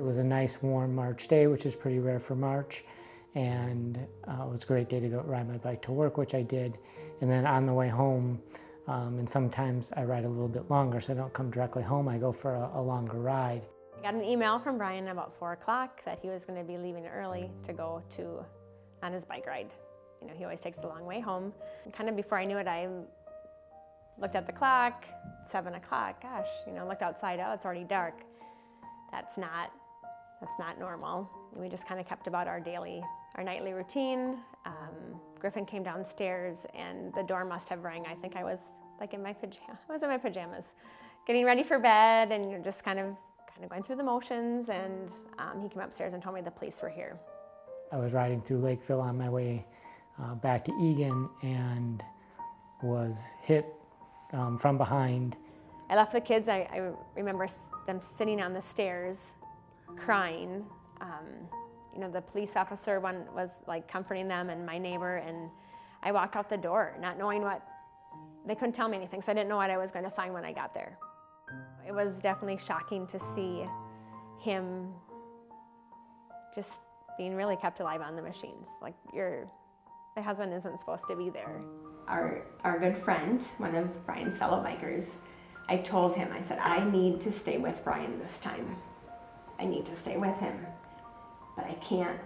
It was a nice warm March day, which is pretty rare for March, and it was a great day to go ride my bike to work, which I did. And then on the way home, and sometimes I ride a little bit longer, so I don't come directly home, I go for a longer ride. I got an email from Bryan about 4 o'clock that he was going to be leaving early to go on his bike ride. You know, he always takes the long way home. And kind of before I knew it, I looked at the clock, 7 o'clock, gosh, you know, looked outside, oh, it's already dark. That's not normal. We just kind of kept about our nightly routine. Griffin came downstairs and the door must have rang. I think I was like in my pajamas, getting ready for bed, and you're just kind of going through the motions, and he came upstairs and told me the police were here. I was riding through Lakeville on my way back to Egan and was hit from behind. I left the kids. I remember them sitting on the stairs crying. You know, the police officer one was like comforting them, and my neighbor, and I walked out the door not knowing they couldn't tell me anything, so I didn't know what I was going to find when I got there. It was definitely shocking to see him just being really kept alive on the machines. Like, my husband isn't supposed to be there. Our good friend, one of Bryan's fellow bikers, I told him, I said, I need to stay with Bryan this time. I need to stay with him, but I can't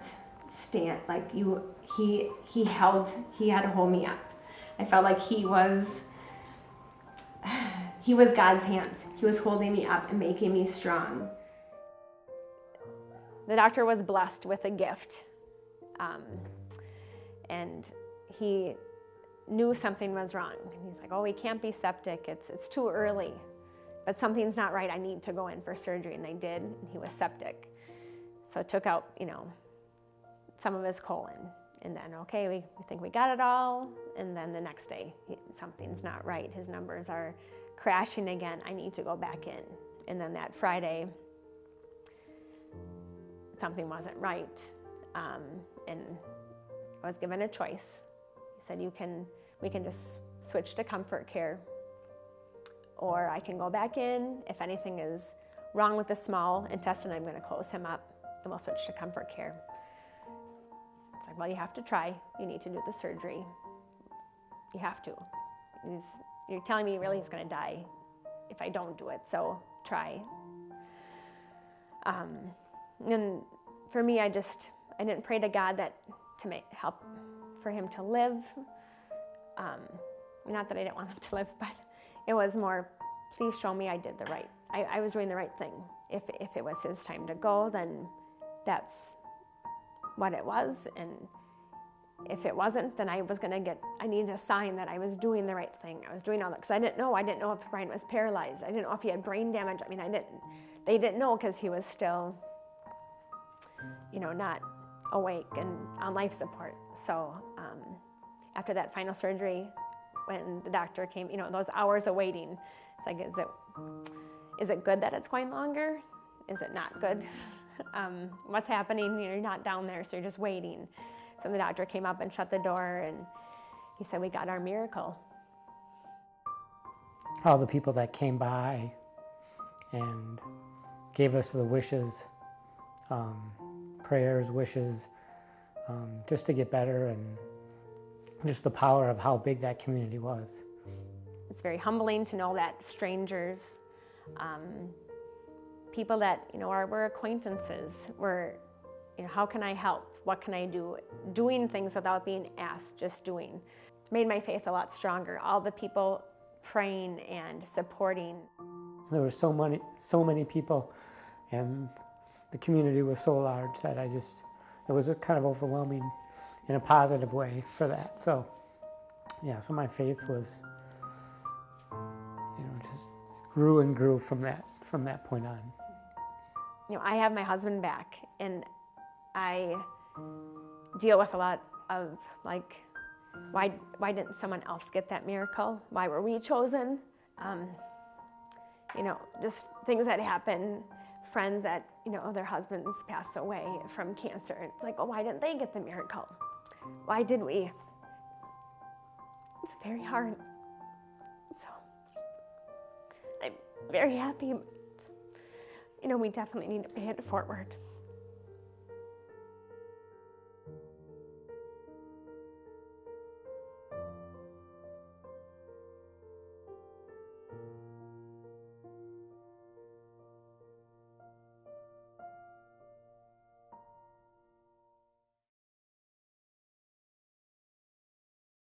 stand, like he had to hold me up. I felt like he was God's hands. He was holding me up and making me strong. The doctor was blessed with a gift, and he knew something was wrong. And he's like, oh, he can't be septic, it's too early, but something's not right, I need to go in for surgery. And they did, and he was septic. So it took out, you know, some of his colon. And then, okay, we think we got it all. And then the next day, something's not right. His numbers are crashing again. I need to go back in. And then that Friday, something wasn't right. And I was given a choice. He said, we can just switch to comfort care, or I can go back in. If anything is wrong with the small intestine, I'm going to close him up, and we'll switch to comfort care. It's like, well, you have to try. You need to do the surgery. You have to. You're telling me really he's going to die if I don't do it, so try. And for me, I didn't pray to God to help for him to live. Not that I didn't want him to live, but it was more, please show me I did I was doing the right thing. If it was his time to go, then that's what it was. And if it wasn't, then I needed a sign that I was doing the right thing. I was doing all that, because I didn't know if Bryan was paralyzed. I didn't know if he had brain damage. I mean, they didn't know, because he was still, you know, not awake and on life support. So after that final surgery, when the doctor came, you know, those hours of waiting, it's like, is it good that it's going longer? Is it not good? What's happening? You know, you're not down there, so you're just waiting. So the doctor came up and shut the door, and he said, we got our miracle. All the people that came by and gave us the wishes, prayers, wishes, just to get better, and just the power of how big that community was. It's very humbling to know that strangers, people that, you know, were acquaintances, were, you know, how can I help? What can I do? Doing things without being asked, just doing, made my faith a lot stronger. All the people praying and supporting. There were so many people, and the community was so large that it was kind of overwhelming in a positive way for that. So, yeah, so my faith was, you know, just grew and grew from that point on. You know, I have my husband back, and I deal with a lot of, like, why didn't someone else get that miracle? Why were we chosen? You know, just things that happen, friends that, you know, their husbands pass away from cancer. It's like, oh, why didn't they get the miracle? Why did we? It's very hard. So I'm very happy. You we definitely need to pay it forward.